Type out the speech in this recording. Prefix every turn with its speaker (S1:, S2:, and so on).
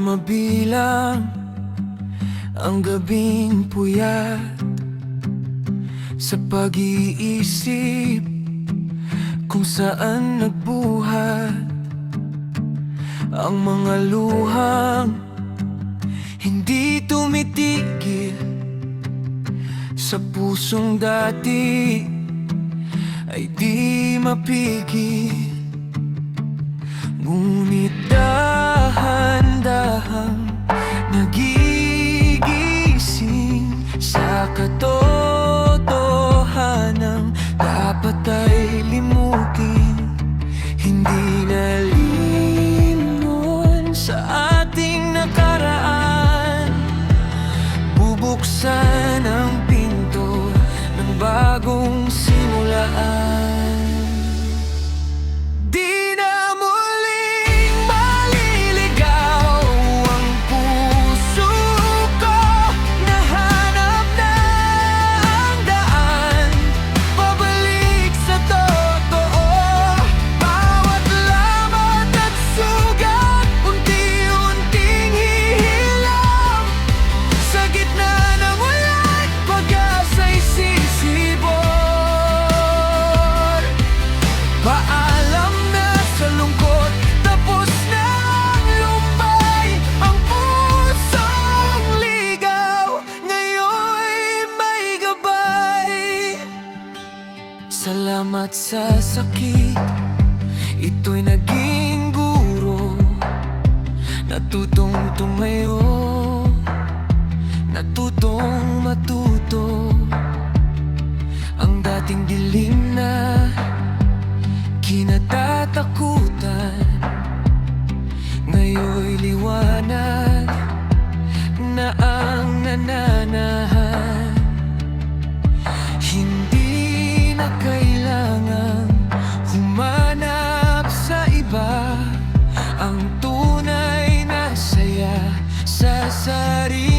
S1: mabilang ang gabing puyat sa pag-iisip kung saan nagbuhat ang mga luhang hindi tumitigil sa pusong dati ay di mapigil. Ngunit dahan-dahang nagigising sa katotohanang dapat ay limutin. Hindi na lingon sa ating nakaraan, bubuksan ang pinto ng bagong simulaan. Salamat sa sakit, ito'y naging guro. Natutong tumayo, natutong matuto. Ang dating dilim na kinatatakutan, ngayon'y liwanag na ang nananahan. Hindi na kailangang humanap sa iba, ang tunay na saya sa sarili.